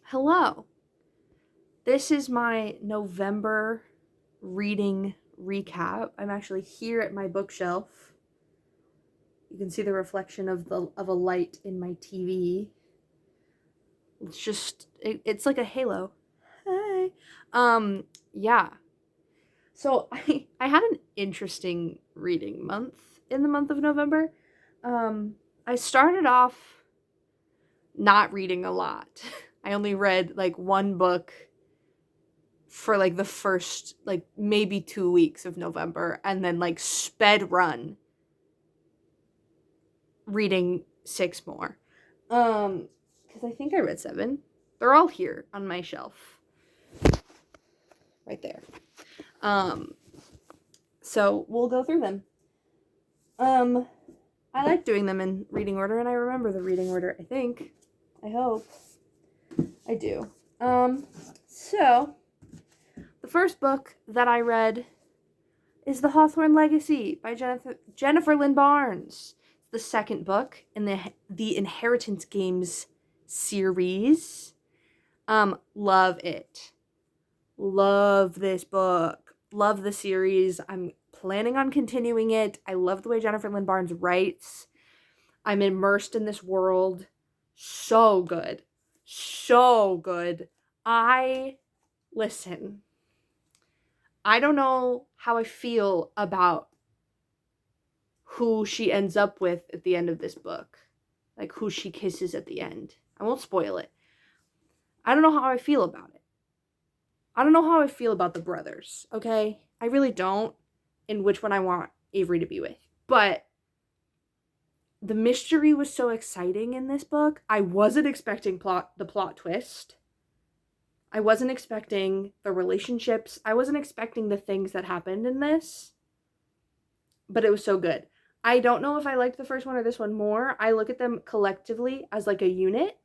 Hello. This is my November reading recap. I'm actually here at my bookshelf. You can see the reflection of a light in my TV. It's like a halo. Hey. Yeah. So I had an interesting reading month in the month of November. I started off not reading a lot. I only read like one book for like the first like maybe 2 weeks of November, and then like sped run reading six more. Because I think I read seven. They're all here on my shelf. Right there. Um so we'll go through them. Um I like doing them in reading order, and I remember the reading order, I think. I hope. I do. So the first book that I read is The Hawthorne Legacy by Jennifer Lynn Barnes. It's the second book in the Inheritance Games series. Love it. Love this book. Love the series. I'm planning on continuing it. I love the way Jennifer Lynn Barnes writes. I'm immersed in this world. So good. So good. Listen, I don't know how I feel about who she ends up with at the end of this book. Like who she kisses at the end. I won't spoil it. I don't know how I feel about it. I don't know how I feel about the brothers, okay? I really don't, in which one I want Avery to be with. But the mystery was so exciting in this book. I wasn't expecting the plot twist. I wasn't expecting the relationships. I wasn't expecting the things that happened in this. But it was so good. I don't know if I liked the first one or this one more. I look at them collectively as like a unit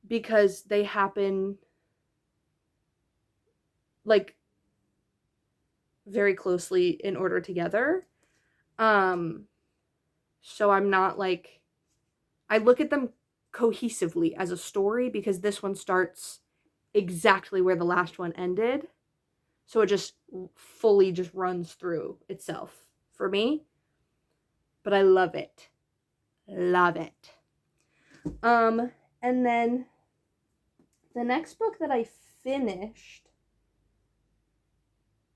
because they happen like very closely in order together. So I'm not like, I look at them cohesively as a story because this one starts exactly where the last one ended. So it just fully just runs through itself for me. But I love it. Love it. And then the next book that I finished,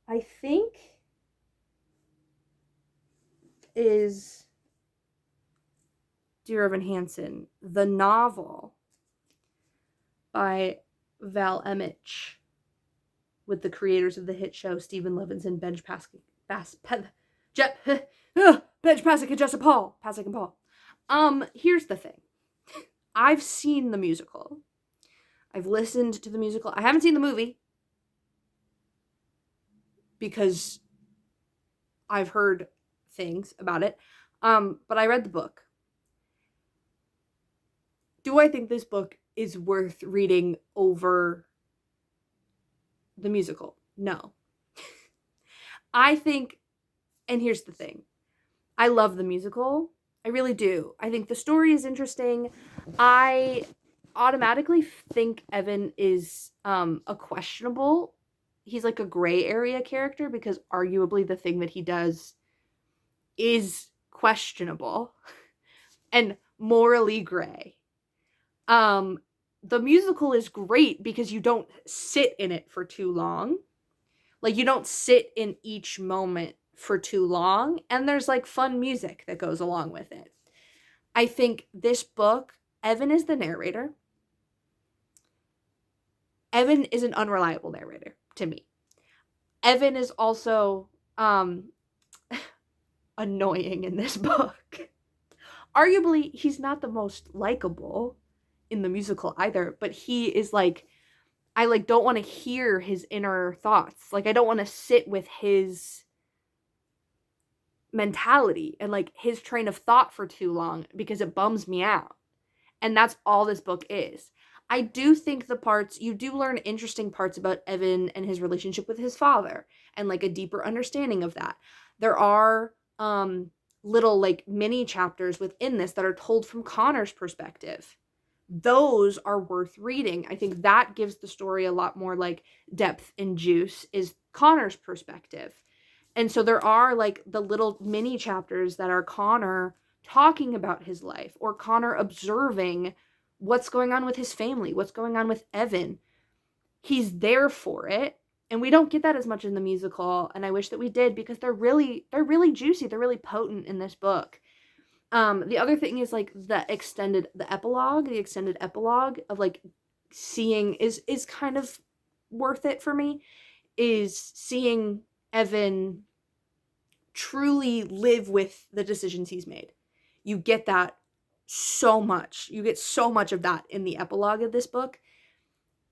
I think, is Dear Evan Hansen, the novel by Val Emmett, with the creators of the hit show Stephen Levinson, Benj Pasek, Benj Pasek and Jessica Paul. Pasek and Paul. Here's the thing. I've seen the musical. I've listened to the musical. I haven't seen the movie because I've heard things about it. But I read the book. Do I think this book is worth reading over the musical? No. I think, and here's the thing, I love the musical. I really do. I think the story is interesting. I automatically think Evan is a questionable, he's like a gray area character because arguably the thing that he does is questionable and morally gray. The musical is great because you don't sit in it for too long. Like you don't sit in each moment for too long, and there's like fun music that goes along with it. I think this book, Evan is the narrator. Evan is an unreliable narrator to me. Evan is also annoying in this book. Arguably, he's not the most likable in the musical either, but he is like, I like don't want to hear his inner thoughts. Like I don't want to sit with his mentality and like his train of thought for too long because it bums me out. And that's all this book is. I do think the parts, you do learn interesting parts about Evan and his relationship with his father and like a deeper understanding of that. There are little like mini chapters within this that are told from Connor's perspective those are worth reading. I think that gives the story a lot more like depth and juice, is Connor's perspective. And so there are like the little mini chapters that are Connor talking about his life, or Connor observing what's going on with his family, what's going on with Evan. He's there for it. And we don't get that as much in the musical, and I wish that we did, because they're really juicy, they're really potent in this book. The other thing is like the extended epilogue of like seeing is kind of worth it for me, is seeing Evan truly live with the decisions he's made. You get that so much. You get so much of that in the epilogue of this book.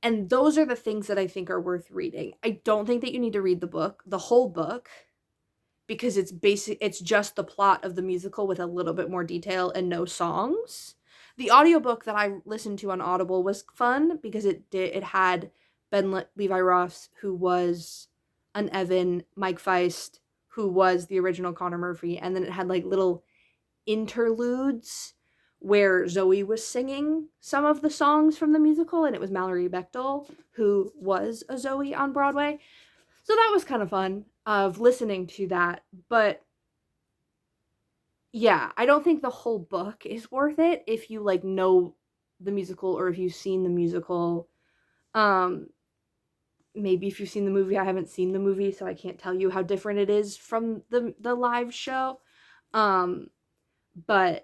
And those are the things that I think are worth reading. I don't think that you need to read the whole book, because it's just the plot of the musical with a little bit more detail and no songs. The audiobook that I listened to on Audible was fun because it had Ben Levi Ross, who was an Evan, Mike Feist, who was the original Connor Murphy, and then it had like little interludes where Zoe was singing some of the songs from the musical, and it was Mallory Bechtel, who was a Zoe on Broadway. So that was kind of fun of listening to that. But yeah, I don't think the whole book is worth it if you like know the musical, or if you've seen the musical. Maybe if you've seen the movie. I haven't seen the movie, so I can't tell you how different it is from the live show. But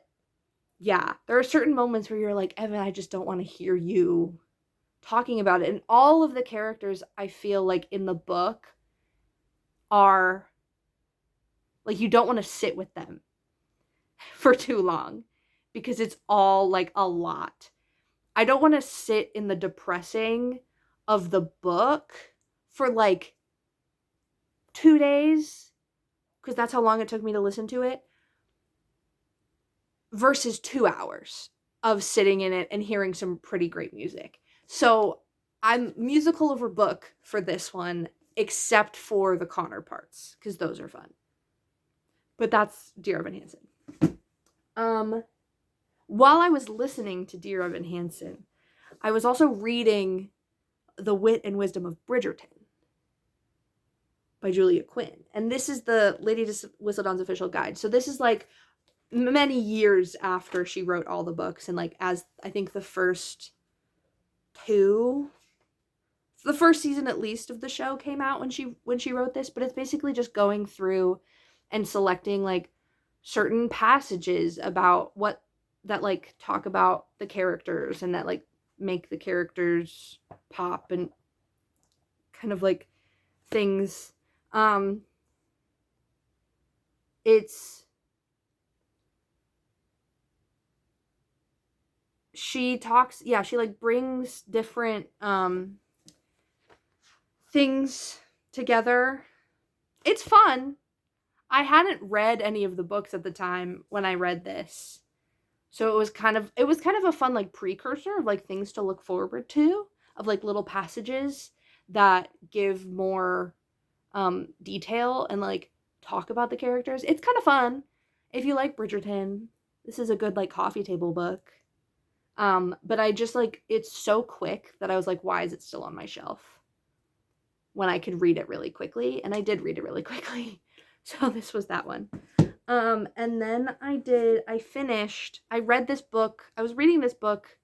yeah, there are certain moments where you're like, Evan, I just don't want to hear you talking about it. And all of the characters, I feel like in the book, are like, you don't want to sit with them for too long, because it's all like a lot. I don't want to sit in the depressing of the book for like 2 days, because that's how long it took me to listen to it, versus 2 hours of sitting in it and hearing some pretty great music. So I'm musical over book for this one, except for the Connor parts, because those are fun. But that's Dear Evan Hansen. While I was listening to Dear Evan Hansen, I was also reading The Wit and Wisdom of Bridgerton by Julia Quinn. And this is the Lady Whistledown's official guide. So this is like many years after she wrote all the books, and like as I think the first season at least of the show came out when she wrote this. But it's basically just going through and selecting like certain passages about what that like talk about the characters, and that like make the characters pop, and kind of like things. She like brings different things together. It's fun. I hadn't read any of the books at the time when I read this, so it was kind of a fun like precursor of like things to look forward to, of like little passages that give more detail and like talk about the characters. It's kind of fun if you like Bridgerton. This is a good like coffee table book. But I just like, it's so quick that I was like, why is it still on my shelf when I could read it really quickly? And I did read it really quickly. So this was that one. And then I read this book. I was reading this book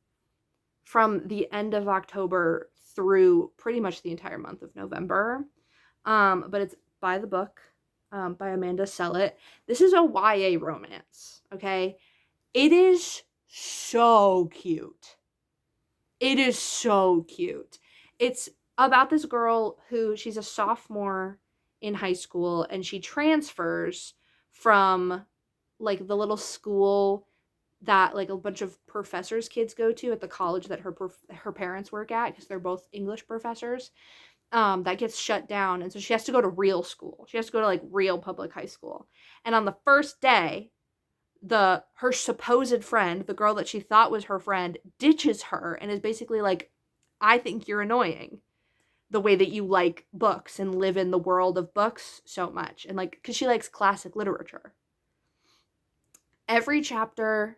from the end of October through pretty much the entire month of November. But it's by the book, by Amanda Sellett. This is a YA romance, okay? It is so cute. It is so cute. It's about this girl who, she's a sophomore in high school, and she transfers from like the little school that like a bunch of professors' kids go to at the college that her parents work at, because they're both English professors. That gets shut down, and so she has to go to real school. She has to go to like real public high school. And on the first day, her supposed friend, the girl that she thought was her friend, ditches her and is basically like, I think you're annoying, the way that you like books and live in the world of books so much. And like, because she likes classic literature. Every chapter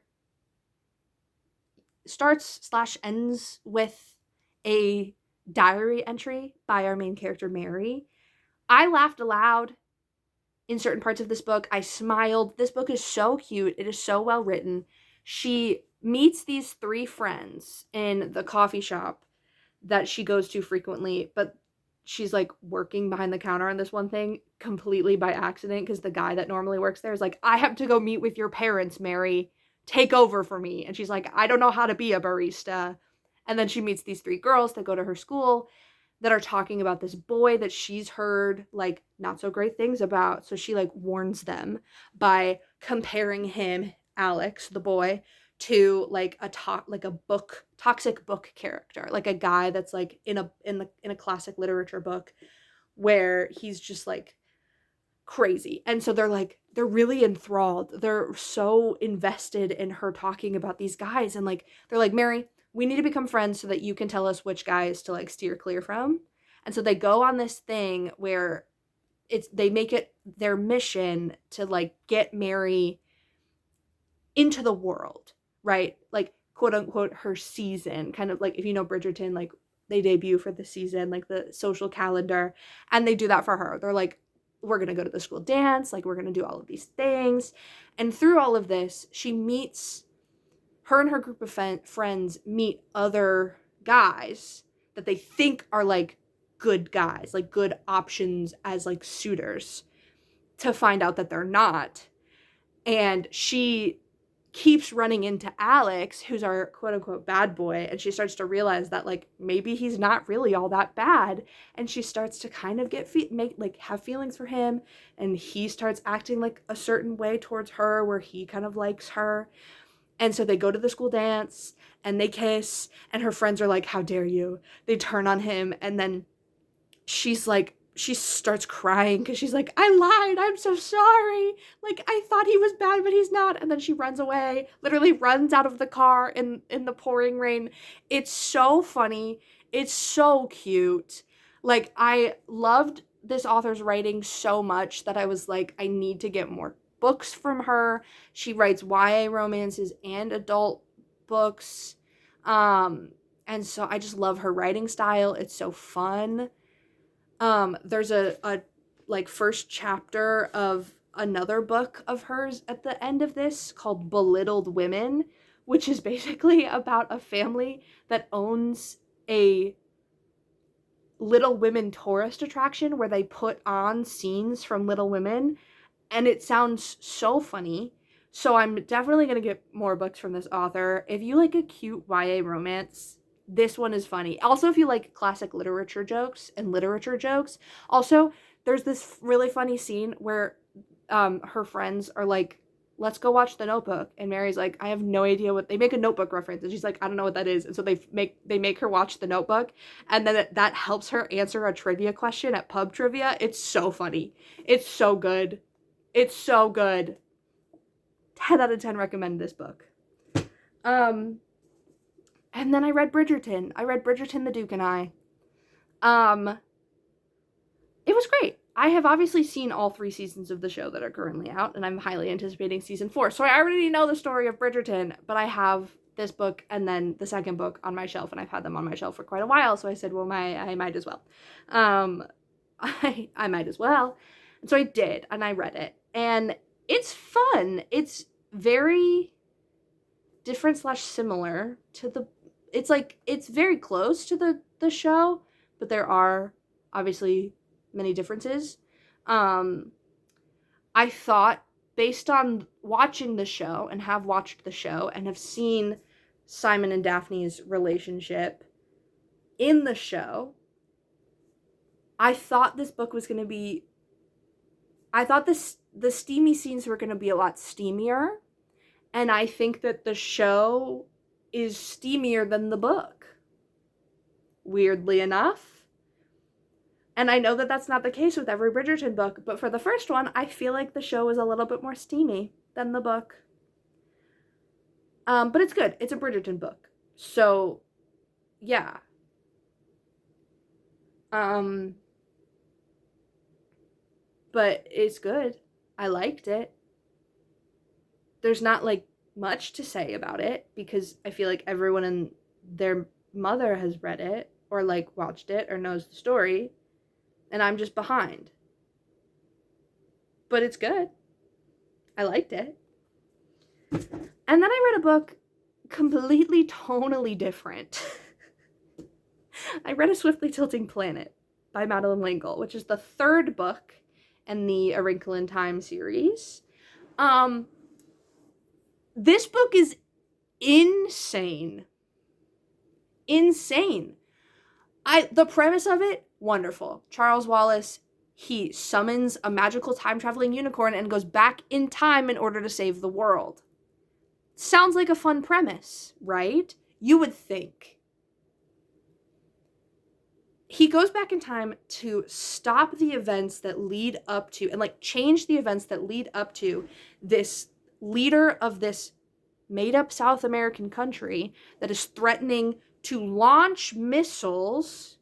starts slash ends with a diary entry by our main character, Mary. I laughed aloud in certain parts of this book. I smiled. This book is so cute. It is so well written. She meets these three friends in the coffee shop that she goes to frequently, but she's like working behind the counter on this one thing completely by accident because the guy that normally works there is like, I have to go meet with your parents, Mary. Take over for me. And she's like, I don't know how to be a barista. And then she meets these three girls that go to her school that are talking about this boy that she's heard like not so great things about. So she like warns them by comparing him, Alex, the boy, to like a book toxic book character, like a guy that's like in a classic literature book where he's just like crazy. And so they're really enthralled. They're so invested in her talking about these guys, and like they're like, Mary, we need to become friends so that you can tell us which guys to like steer clear from. And so they go on this thing where they make it their mission to like get Mary into the world, right? Like quote unquote her season, kind of like if you know Bridgerton, like they debut for the season, like the social calendar, and they do that for her. They're like, we're going to go to the school dance, like we're going to do all of these things. And through all of this, her and her group of friends meet other guys that they think are like good guys, like good options as like suitors, to find out that they're not. And she keeps running into Alex, who's our quote unquote bad boy, and she starts to realize that like maybe he's not really all that bad, and she starts to kind of have feelings for him, and he starts acting like a certain way towards her where he kind of likes her. And so they go to the school dance and they kiss, and her friends are like, how dare you? They turn on him, and then she starts crying because she's like, I lied, I'm so sorry, like I thought he was bad but he's not. And then she runs away, literally runs out of the car in the pouring rain. It's so funny, it's so cute. Like I loved this author's writing so much that I was like, I need to get more books from her. She writes YA romances and adult books, and so I just love her writing style. It's so fun. There's a like first chapter of another book of hers at the end of this called Belittled Women, which is basically about a family that owns a Little Women tourist attraction where they put on scenes from Little Women, and it sounds so funny. So I'm definitely going to get more books from this author. If you like a cute YA romance, this one is funny. Also, if you like classic literature jokes and literature jokes. Also, there's this really funny scene where her friends are like, let's go watch The Notebook, and Mary's like, I have no idea what they make a Notebook reference, and she's like, I don't know what that is. And so they make her watch The Notebook, and then that helps her answer a trivia question at pub trivia. It's so funny. It's so good. It's so good. 10 out of 10 recommend this book. And then I read Bridgerton. The Duke and I. It was great. I have obviously seen all 3 seasons of the show that are currently out, and I'm highly anticipating season 4. So I already know the story of Bridgerton, but I have this book and then the second book on my shelf, and I've had them on my shelf for quite a while, so I said, well, I might as well. I might as well. And so I did, and I read it. And it's fun. It's very different slash similar to it's very close to the show, but there are obviously many differences. I thought, based on watching the show and have watched the show and have seen Simon and Daphne's relationship in the show, I thought this book was going to be, I thought the steamy scenes were going to be a lot steamier, and I think that the show is steamier than the book, weirdly enough. And I know that that's not the case with every Bridgerton book, but for the first one, I feel like the show is a little bit more steamy than the book. But it's good. It's a Bridgerton book. So, yeah. But it's good. I liked it. There's not, like, much to say about it because I feel like everyone and their mother has read it or like watched it or knows the story, and I'm just behind. But it's good. I liked it. And then I read a book completely tonally different. I read A Swiftly Tilting Planet by Madeleine L'Engle, which is the third book in the A Wrinkle in Time series. This book is insane. Insane. The premise of it, wonderful. Charles Wallace, he summons a magical time-traveling unicorn and goes back in time in order to save the world. Sounds like a fun premise, right? You would think. He goes back in time to stop the events that lead up to, and like change the events that lead up to this leader of this made-up South American country that is threatening to launch missiles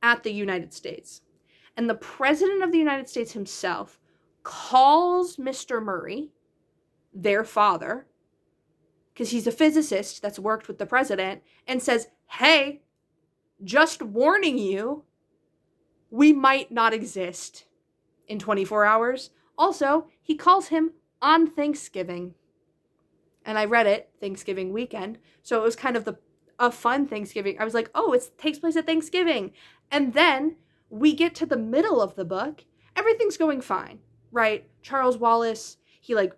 at the United States. And the President of the United States himself calls Mr. Murray, their father, because he's a physicist that's worked with the president, and says, hey, just warning you, we might not exist in 24 hours. Also, he calls him on Thanksgiving. And I read it Thanksgiving weekend, so it was kind of a fun Thanksgiving. I was like, oh, it takes place at Thanksgiving. And then we get to the middle of the book. Everything's going fine, right? Charles Wallace, he like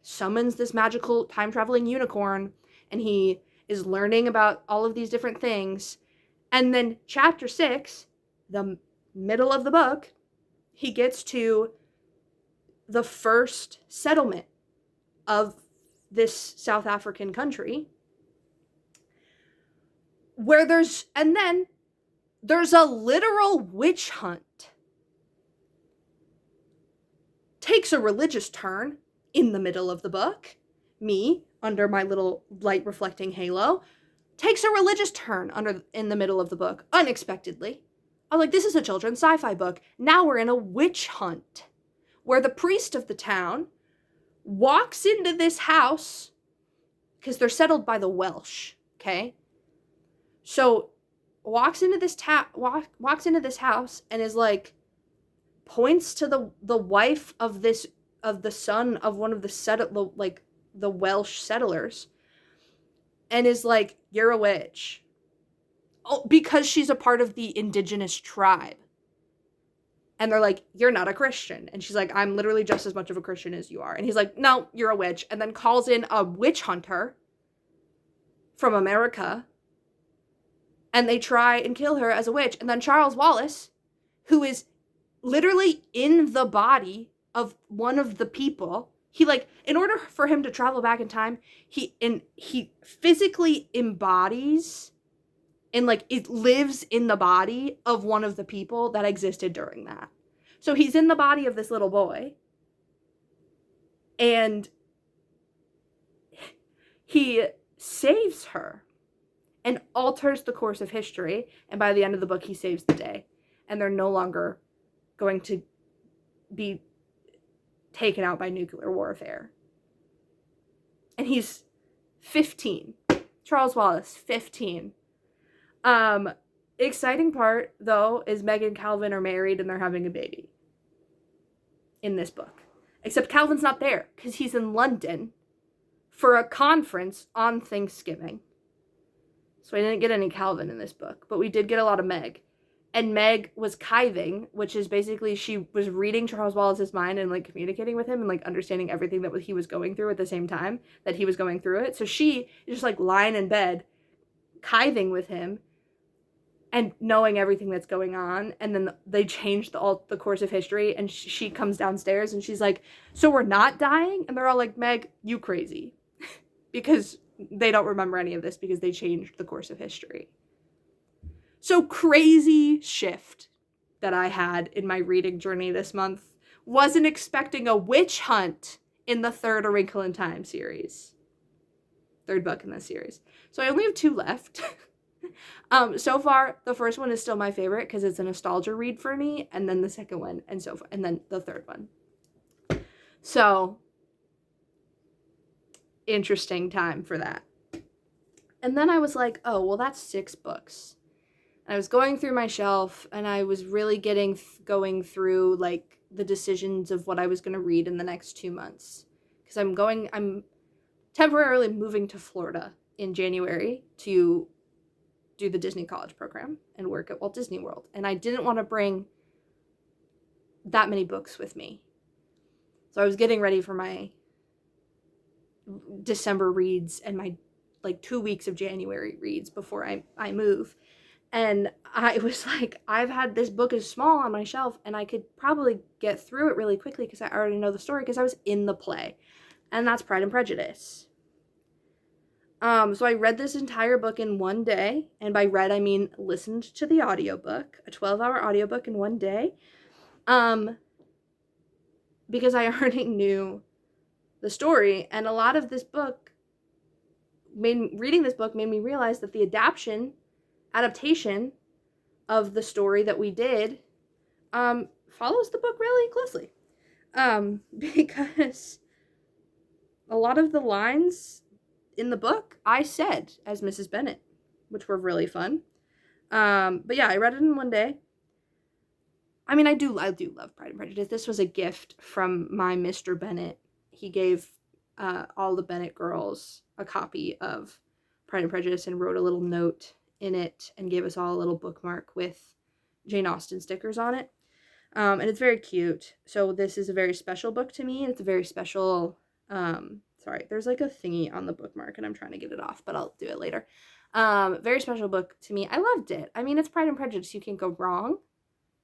summons this magical time-traveling unicorn, and he is learning about all of these different things. And then chapter 6, the middle of the book, he gets to the first settlement of this South African country, where there's a literal witch hunt. Takes a religious turn in the middle of the book. Me, under my little light reflecting halo, takes a religious turn in the middle of the book, unexpectedly. I'm like, this is a children's sci-fi book. Now we're in a witch hunt, where the priest of the town walks into this house, because they're settled by the Welsh, okay? So, walks into this house and is like, points to the wife of the son of one of the Welsh settlers, and is like, you're a witch. Oh, because she's a part of the indigenous tribe. And they're like, you're not a Christian. And she's like, I'm literally just as much of a Christian as you are. And he's like, no, you're a witch. And then calls in a witch hunter from America. And they try and kill her as a witch. And then Charles Wallace, who is literally in the body of one of the people, he like, in order for him to travel back in time, he physically embodies and like it lives in the body of one of the people that existed during that. So he's in the body of this little boy, and he saves her and alters the course of history, and by the end of the book he saves the day, and they're no longer going to be taken out by nuclear warfare. And he's 15. Charles Wallace, 15. Exciting part, though, is Meg and Calvin are married and they're having a baby in this book. Except Calvin's not there, because he's in London for a conference on Thanksgiving. So I didn't get any Calvin in this book, but we did get a lot of Meg. And Meg was kiving, which is basically she was reading Charles Wallace's mind and like communicating with him and like understanding everything that he was going through at the same time that he was going through it. So she is just like lying in bed, kiving with him and knowing everything that's going on. And then they changed the course of history, and she comes downstairs and she's like, so we're not dying? And they're all like, Meg, you crazy. Because they don't remember any of this because they changed the course of history. So crazy shift that I had in my reading journey this month. Wasn't expecting a witch hunt in the third A Wrinkle in Time series. Third book in this series. So I only have 2 left. So far, the first one is still my favorite because it's a nostalgia read for me, and then the second one, and then the third one. So interesting time for that. And then I was like, oh, well, that's 6 books. And I was going through my shelf, and I was really going through, like, the decisions of what I was going to read in the next 2 months. Because I'm temporarily moving to Florida in January to do the Disney College program and work at Walt Disney World. And I didn't want to bring that many books with me. So I was getting ready for my December reads and my, like, 2 weeks of January reads before I move. And I was like, I've had this book is small on my shelf, and I could probably get through it really quickly because I already know the story because I was in the play. And that's Pride and Prejudice. So I read this entire book in one day, and by read I mean listened to the audiobook, a 12-hour audiobook in one day. Because I already knew the story, and a lot of this book reading this book made me realize that the adaptation of the story that we did follows the book really closely. Because a lot of the lines in the book I said as Mrs. Bennet, which were really fun. But yeah, I read it in one day. I mean, I do love Pride and Prejudice. This was a gift from my Mr. Bennet. He gave all the Bennet girls a copy of Pride and Prejudice and wrote a little note in it and gave us all a little bookmark with Jane Austen stickers on it. And it's very cute. So this is a very special book to me. It's a very special, sorry, there's like a thingy on the bookmark and I'm trying to get it off, but I'll do it later. Very special book to me. I loved it. I mean, it's Pride and Prejudice. You can't go wrong.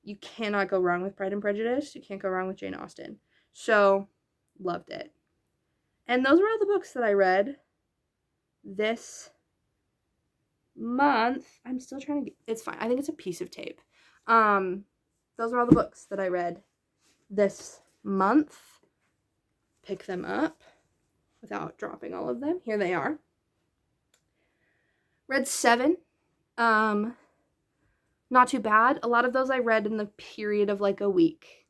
You cannot go wrong with Pride and Prejudice. You can't go wrong with Jane Austen. So, loved it. And those were all the books that I read this month. I'm still trying to get, it's fine. I think it's a piece of tape. Those are all the books that I read this month. Pick them up without dropping all of them. Here they are. Read 7. Not too bad. A lot of those I read in the period of like a week.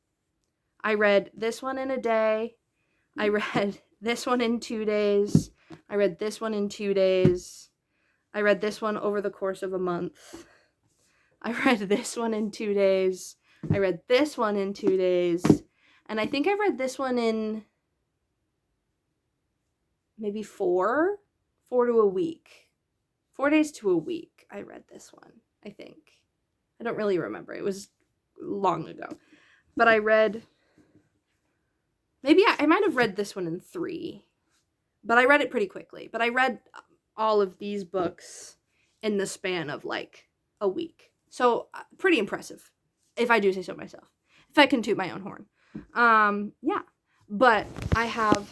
I read this one in a day. I read this one in 2 days. I read this one in 2 days. I read this one over the course of a month. I read this one in 2 days. I read this one in 2 days. And I think I read this one in maybe 4 to a week. 4 days to a week I read this one, I think. I don't really remember. It was long ago. But I read, maybe I might have read this one in 3. But I read it pretty quickly. But I read all of these books in the span of like a week. So pretty impressive, if I do say so myself. If I can toot my own horn. Yeah. But I have,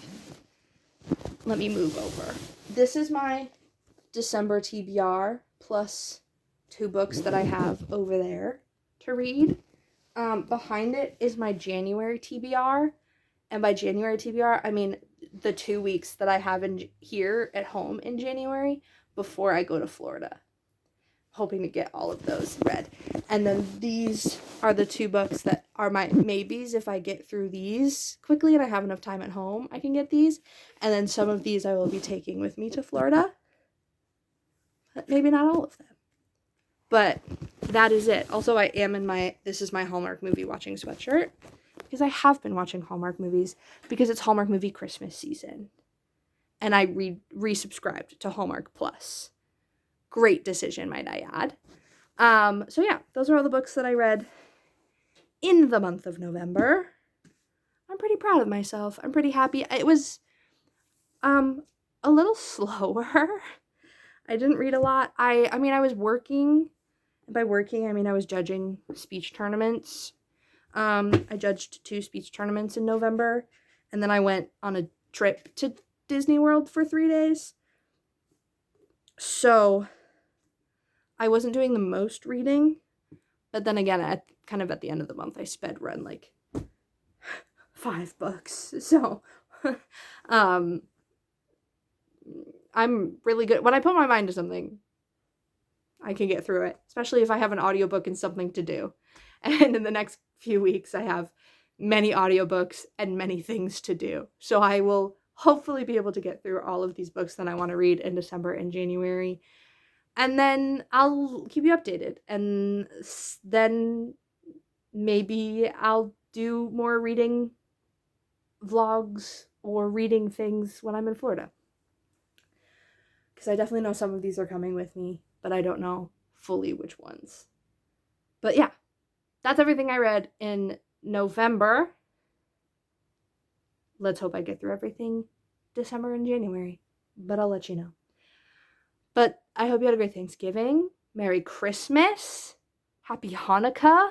let me move over. This is my December TBR plus 2 books that I have over there to read. Behind it is my January TBR. And by January TBR, I mean the 2 weeks that I have in here at home in January before I go to Florida. Hoping to get all of those read. And then these are the 2 books that are my maybes. If I get through these quickly and I have enough time at home, I can get these. And then some of these I will be taking with me to Florida. But maybe not all of them. But that is it. Also, I am in my, this is my Hallmark movie watching sweatshirt. Because I have been watching Hallmark movies because it's Hallmark movie Christmas season. And I resubscribed to Hallmark Plus. Great decision, might I add. So yeah, those are all the books that I read in the month of November. I'm pretty proud of myself. I'm pretty happy. It was a little slower. I didn't read a lot. I mean, I was working. And by working, I mean I was judging speech tournaments. I judged 2 speech tournaments in November. And then I went on a trip to Disney World for 3 days. So I wasn't doing the most reading. But then again, at the end of the month, I sped run like 5 books. So I'm really good. When I put my mind to something, I can get through it. Especially if I have an audiobook and something to do. And in the next few weeks, I have many audiobooks and many things to do. So I will hopefully be able to get through all of these books that I want to read in December and January. And then I'll keep you updated. And then maybe I'll do more reading vlogs or reading things when I'm in Florida. Because I definitely know some of these are coming with me, but I don't know fully which ones. But yeah, that's everything I read in November. Let's hope I get through everything December and January, but I'll let you know. But I hope you had a great Thanksgiving. Merry Christmas. Happy Hanukkah.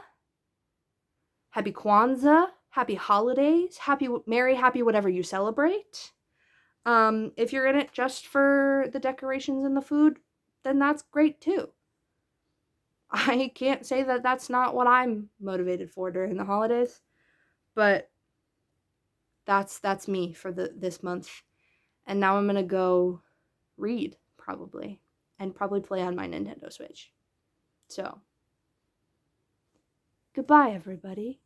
Happy Kwanzaa. Happy holidays. Happy whatever you celebrate. If you're in it just for the decorations and the food, then that's great too. I can't say that that's not what I'm motivated for during the holidays, but that's me for this month. And now I'm gonna go read, probably, and probably play on my Nintendo Switch. So, goodbye, everybody.